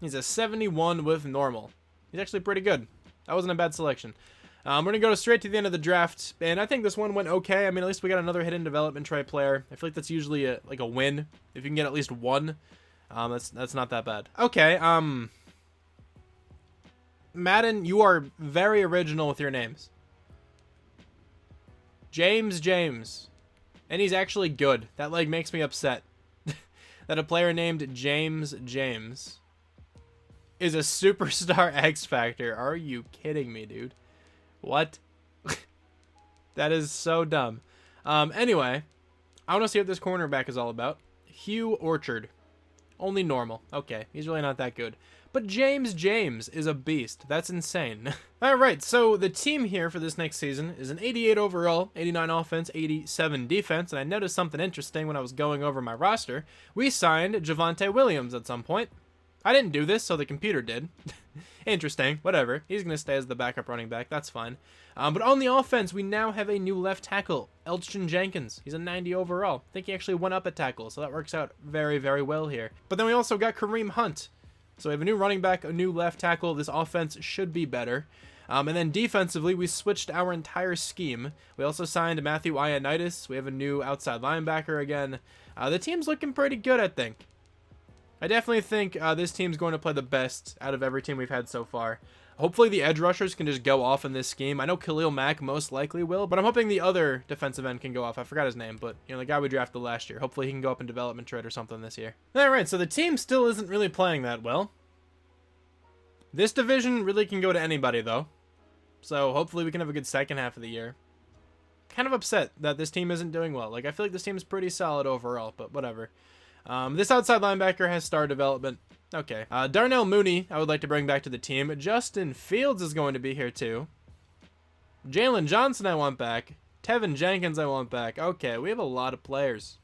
He's a 71 with normal. He's actually pretty good. That wasn't a bad selection. We're going to go straight to the end of the draft, and I think this one went okay. I mean, at least we got another hidden development trait player. I feel like that's usually a win. If you can get at least one, that's not that bad. Okay, Madden, you are very original with your names. James. And he's actually good. That, like, makes me upset. That a player named James is a superstar X Factor. Are you kidding me, dude? What? That is so dumb. Anyway, I want to see what this cornerback is all about. Hugh Orchard. Only normal. Okay, he's really not that good. But James is a beast. That's insane. Alright, so the team here for this next season is an 88 overall, 89 offense, 87 defense, and I noticed something interesting when I was going over my roster. We signed Javonte Williams at some point. I didn't do this, so the computer did. Interesting, whatever. He's going to stay as the backup running back, that's fine. But on the offense, we now have a new left tackle, Jenkins. He's a 90 overall. I think he actually went up at tackle, so that works out very, very well here. But then we also got Kareem Hunt. So we have a new running back, a new left tackle. This offense should be better. And then defensively, we switched our entire scheme. We also signed Matthew Ioannidis. We have a new outside linebacker again. The team's looking pretty good, I think. I definitely think this team's going to play the best out of every team we've had so far. Hopefully the edge rushers can just go off in this scheme. I know Khalil Mack most likely will, but I'm hoping the other defensive end can go off. I forgot his name, but you know, the guy we drafted last year. Hopefully he can go up in development trade or something this year. Alright, so the team still isn't really playing that well. This division really can go to anybody, though. So hopefully we can have a good second half of the year. Kind of upset that this team isn't doing well. Like, I feel like this team is pretty solid overall, but whatever. This outside linebacker has star development. Okay. Darnell Mooney, I would like to bring back to the team. Justin Fields is going to be here too. Jalen Johnson I want back. Tevin Jenkins I want back. Okay, we have a lot of players.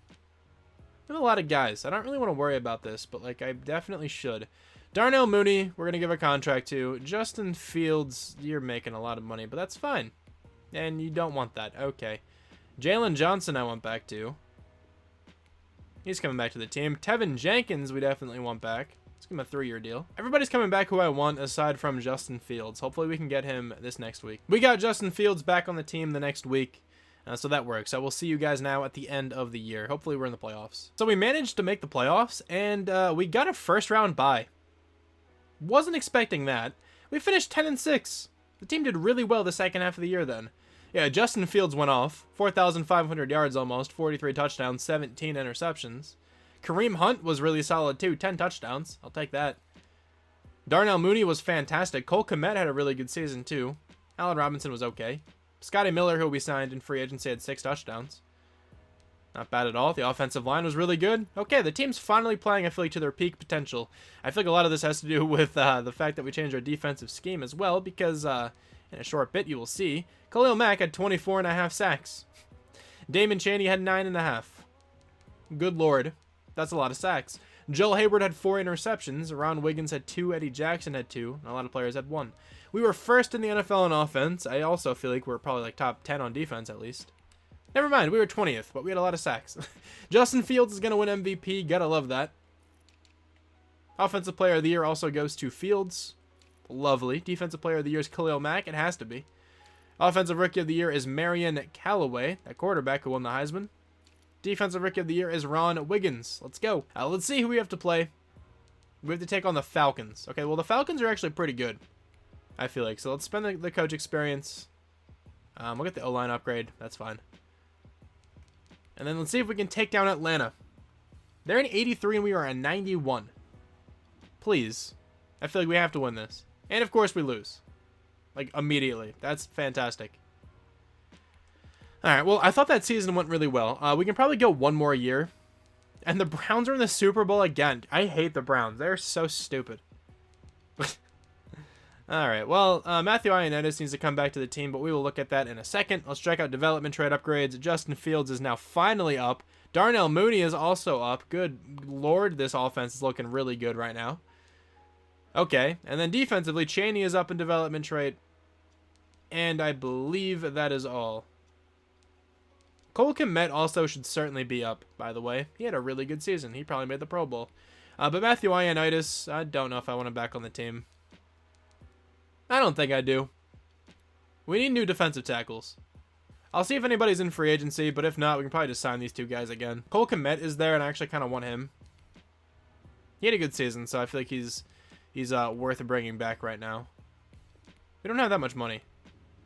We have a lot of guys. I don't really want to worry about this, but like I definitely should. Darnell Mooney, we're going to give a contract to. Justin Fields, you're making a lot of money, but that's fine. And you don't want that. Okay. Jalen Johnson I want back too. He's coming back to the team. Tevin Jenkins we definitely want back. Let's give him a 3-year deal. Everybody's coming back who I want aside from Justin Fields. Hopefully we can get him this next week. We got Justin Fields back on the team the next week. So that works. So we'll see you guys now at the end of the year. Hopefully we're in the playoffs. So we managed to make the playoffs and we got a first round bye. Wasn't expecting that. We finished 10-6. The team did really well the second half of the year then. Yeah, Justin Fields went off. 4,500 yards almost, 43 touchdowns, 17 interceptions. Kareem Hunt was really solid too, 10 touchdowns. I'll take that. Darnell Mooney was fantastic. Cole Kmet had a really good season too. Allen Robinson was okay. Scotty Miller, who we signed in free agency, had 6 touchdowns. Not bad at all. The offensive line was really good. Okay, the team's finally playing, I feel like, to their peak potential. I feel like a lot of this has to do with the fact that we changed our defensive scheme as well, because in a short bit you will see, Khalil Mack had 24.5 sacks. Damon Chaney had 9.5. Good lord. That's a lot of sacks. Joel Hayward had 4 interceptions. Ron Wiggins had 2. Eddie Jackson had 2. And a lot of players had 1. We were first in the NFL in offense. I also feel like we're probably like top 10 on defense at least. Never mind, we were 20th, but we had a lot of sacks. Justin Fields is going to win MVP. Gotta love that. Offensive Player of the Year also goes to Fields. Lovely. Defensive Player of the Year is Khalil Mack. It has to be. Offensive Rookie of the Year is Marion Callaway, that quarterback who won the Heisman. Defensive Rookie of the Year is Ron Wiggins. Let's go. Let's see who we have to play. We have to take on the Falcons. Okay, well, the Falcons are actually pretty good, I feel like. So let's spend the coach experience. We'll get the O-line upgrade. That's fine. And then let's see if we can take down Atlanta. They're in 83 and we are in 91. Please. I feel like we have to win this. And of course we lose. Like immediately. That's fantastic. Alright, well I thought that season went really well. We can probably go one more year. And the Browns are in the Super Bowl again. I hate the Browns. They're so stupid. Alright, well, Matthew Ioannidis needs to come back to the team, but we will look at that in a second. Let's check out development trade upgrades. Justin Fields is now finally up. Darnell Mooney is also up. Good lord, this offense is looking really good right now. Okay, and then defensively, Chaney is up in development trade. And I believe that is all. Cole Kmet also should certainly be up, by the way. He had a really good season. He probably made the Pro Bowl. But Matthew Ioannidis, I don't know if I want him back on the team. I don't think I do. We need new defensive tackles. I'll see if anybody's in free agency, but if not, we can probably just sign these two guys again. Cole Kmet is there, and I actually kind of want him. He had a good season, so I feel like he's worth bringing back right now. We don't have that much money,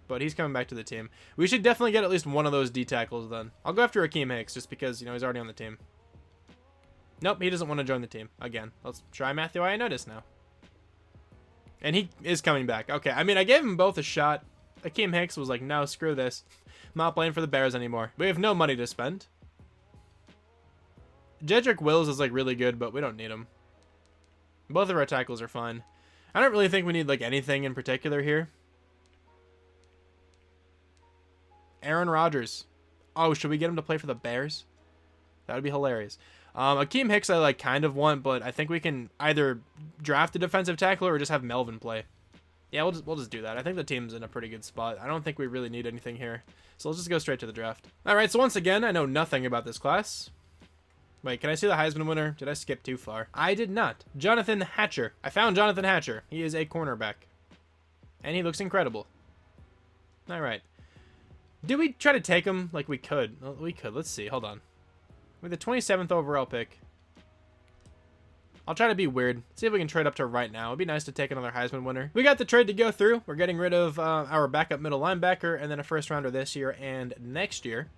but he's coming back to the team. We should definitely get at least one of those D tackles then. I'll go after Akeem Hicks just because, you know, he's already on the team. Nope, he doesn't want to join the team. Again, let's try Matthew Ioannidis now. And he is coming back. Okay, I mean, I gave them both a shot. Akeem Hicks was like, no, screw this. I'm not playing for the Bears anymore. We have no money to spend. Jedrick Wills is like really good, but we don't need him. Both of our tackles are fine. I don't really think we need like anything in particular here. Aaron Rodgers. Oh, should we get him to play for the Bears? That would be hilarious. Akeem Hicks I like kind of want, but I think we can either draft a defensive tackle or just have Melvin play. Yeah, we'll just do that. I think the team's in a pretty good spot. I don't think we really need anything here. So let's just go straight to the draft. Alright, so once again, I know nothing about this class. Wait, can I see the Heisman winner? Did I skip too far? I did not. Jonathan Hatcher. I found Jonathan Hatcher. He is a cornerback. And he looks incredible. Alright. Did we try to take him? Like we could. Well, we could. Let's see. Hold on. With the 27th overall pick. I'll try to be weird. See if we can trade up to right now. It'd be nice to take another Heisman winner. We got the trade to go through. We're getting rid of our backup middle linebacker and then a first rounder this year and next year.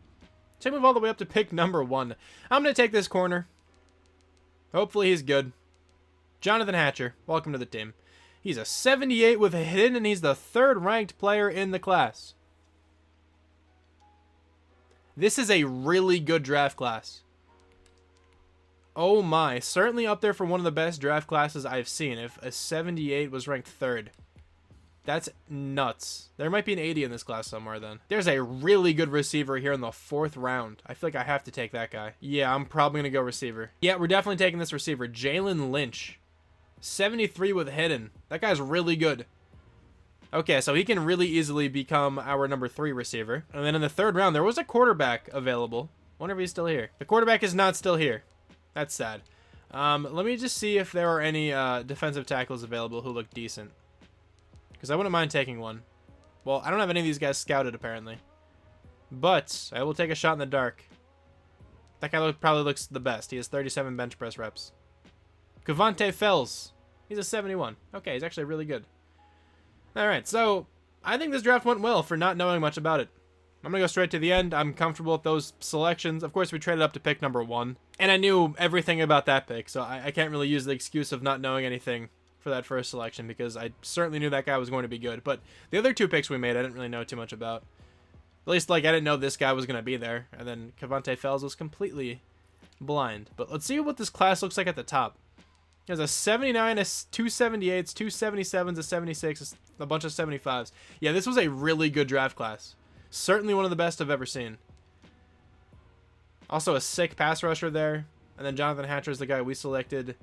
So move all the way up to pick number 1. I'm going to take this corner. Hopefully he's good. Jonathan Hatcher. Welcome to the team. He's a 78 with a hit, and he's the 3rd ranked player in the class. This is a really good draft class. Oh my, certainly up there for one of the best draft classes I've seen. If a 78 was ranked 3rd. That's nuts. There might be an 80 in this class somewhere then. There's a really good receiver here in the 4th round. I feel like I have to take that guy. Yeah, I'm probably going to go receiver. Yeah, we're definitely taking this receiver. Jalen Lynch. 73 with hidden. That guy's really good. Okay, so he can really easily become our number 3 receiver. And then in the 3rd round, there was a quarterback available. Wonder if he's still here. The quarterback is not still here. That's sad. Let me just see if there are any defensive tackles available who look decent. Because I wouldn't mind taking one. Well, I don't have any of these guys scouted, apparently. But I will take a shot in the dark. That guy probably looks the best. He has 37 bench press reps. Cavante Fells. He's a 71. Okay, he's actually really good. Alright, so I think this draft went well for not knowing much about it. I'm going to go straight to the end. I'm comfortable with those selections. Of course, we traded up to pick number 1. And I knew everything about that pick, so I can't really use the excuse of not knowing anything for that first selection, because I certainly knew that guy was going to be good. But the other 2 picks we made, I didn't really know too much about. At least, like, I didn't know this guy was going to be there. And then Cavante Fells was completely blind. But let's see what this class looks like at the top. There's a 79, a 278s, 277s, a 76, a bunch of 75s. Yeah, this was a really good draft class. Certainly one of the best I've ever seen. Also a sick pass rusher there. And then Jonathan Hatcher is the guy we selected.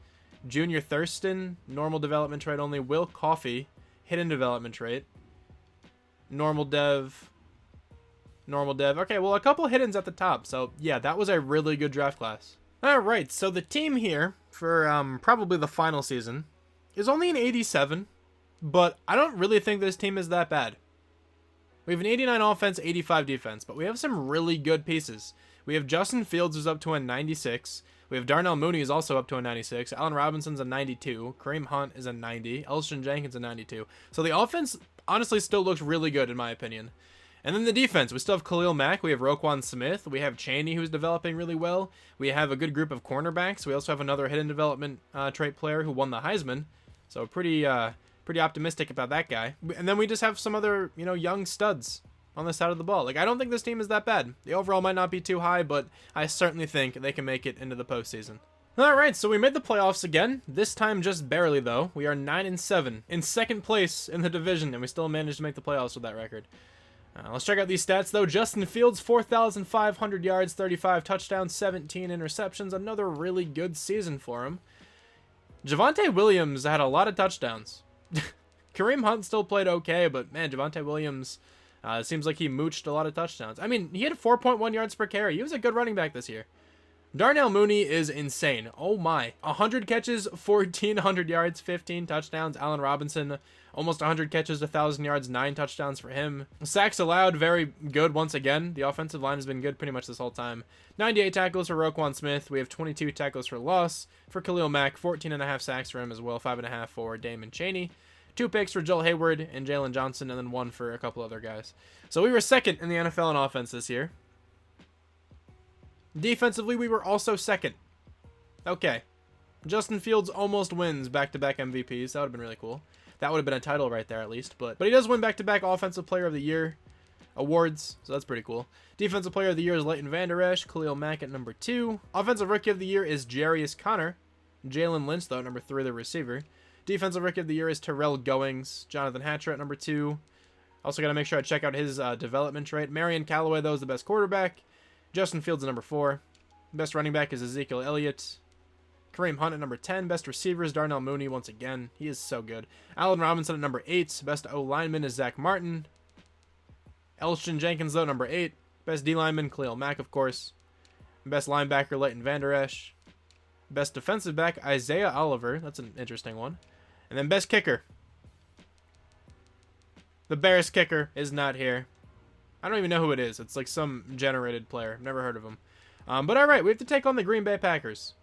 Junior Thurston, normal development trait only. Will Coffey, hidden development trait. Normal dev. Normal dev. Okay, well, a couple hiddens at the top. So, yeah, that was a really good draft class. Alright, so the team here for probably the final season is only an 87, but I don't really think this team is that bad. We have an 89 offense, 85 defense, but we have some really good pieces. We have Justin Fields who's up to a 96. We have Darnell Mooney is also up to a 96. Allen Robinson's a 92. Kareem Hunt is a 90. Elston Jenkins a 92. So the offense honestly still looks really good in my opinion. And then the defense, we still have Khalil Mack, we have Roquan Smith, we have Chaney who's developing really well, we have a good group of cornerbacks, we also have another hidden development trait player who won the Heisman, so pretty optimistic about that guy. And then we just have some other, young studs on the side of the ball. Like, I don't think this team is that bad. The overall might not be too high, but I certainly think they can make it into the postseason. Alright, so we made the playoffs again, this time just barely though. We are 9-7, in second place in the division, and we still managed to make the playoffs with that record. Let's check out these stats, though. Justin Fields, 4,500 yards, 35 touchdowns, 17 interceptions. Another really good season for him. Javonte Williams had a lot of touchdowns. Kareem Hunt still played okay, but, man, Javonte Williams seems like he mooched a lot of touchdowns. I mean, he had 4.1 yards per carry. He was a good running back this year. Darnell Mooney is insane. Oh, my. 100 catches, 1,400 yards, 15 touchdowns. Allen Robinson, almost 100 catches, 1,000 yards, 9 touchdowns for him. Sacks allowed, very good once again. The offensive line has been good pretty much this whole time. 98 tackles for Roquan Smith. We have 22 tackles for loss for Khalil Mack. 14.5 sacks for him as well. 5.5 for Damon Chaney. 2 picks for Joel Hayward and Jalen Johnson, and then 1 for a couple other guys. So we were second in the NFL in offense this year. Defensively, we were also second. Okay. Justin Fields almost wins back-to-back MVPs. That would have been really cool. That would have been a title right there, at least. But he does win back-to-back Offensive Player of the Year awards, so that's pretty cool. Defensive Player of the Year is Leighton Vander Esch. Khalil Mack at number 2. Offensive Rookie of the Year is Jarius Connor. Jalen Lynch, though, at number 3, the receiver. Defensive Rookie of the Year is Terrell Goings. Jonathan Hatcher at number 2. Also got to make sure I check out his development trait. Marion Callaway, though, is the best quarterback. Justin Fields at number 4. Best running back is Ezekiel Elliott. Kareem Hunt at number 10. Best receivers, Darnell Mooney once again. He is so good. Allen Robinson at number 8. Best O-lineman is Zach Martin. Elston Jenkins, though, number 8. Best D-lineman, Khalil Mack, of course. Best linebacker, Leighton Vander Esch. Best defensive back, Isaiah Oliver. That's an interesting one. And then best kicker. The Bears kicker is not here. I don't even know who it is. It's like some generated player. Never heard of him. But alright, we have to take on the Green Bay Packers.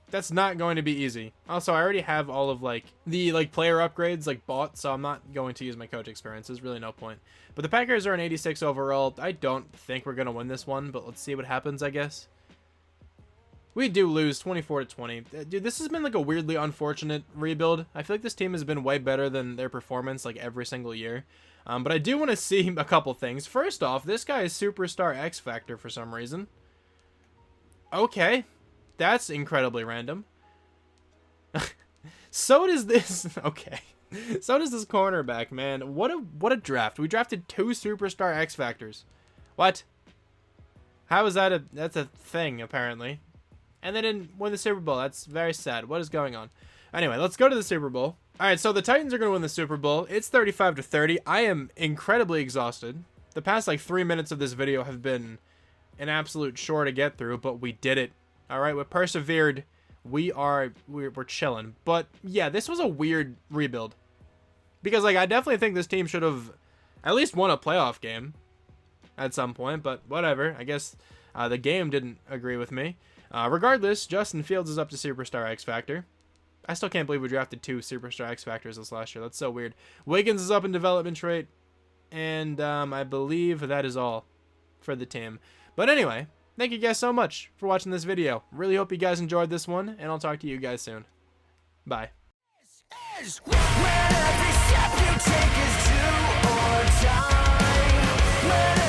That's not going to be easy. Also, I already have all of the player upgrades bought, so I'm not going to use my coach experience. There's really no point. But the Packers are an 86 overall. I don't think we're going to win this one, but let's see what happens, I guess. We do lose 24-20. Dude, this has been a weirdly unfortunate rebuild. I feel like this team has been way better than their performance every single year. But I do want to see a couple things. First off, this guy is Superstar X Factor for some reason. Okay. That's incredibly random. So does this... Okay. So does this cornerback, man. What a draft. We drafted 2 Superstar X Factors. What? How is that that's a thing, apparently. And they didn't win the Super Bowl. That's very sad. What is going on? Anyway, let's go to the Super Bowl. All right, so the Titans are going to win the Super Bowl. It's 35-30. I am incredibly exhausted. The past 3 minutes of this video have been an absolute chore to get through, but we did it. All right, we persevered. We're chilling. But yeah, this was a weird rebuild because I definitely think this team should have at least won a playoff game at some point. But whatever. I guess the game didn't agree with me. Regardless, Justin Fields is up to Superstar X Factor. I still can't believe we drafted 2 Superstar X Factors this last year. That's so weird. Wiggins is up in development trait. And I believe that is all for the team. But anyway, thank you guys so much for watching this video. Really hope you guys enjoyed this one. And I'll talk to you guys soon. Bye. Where every step you take is do or die. Madden.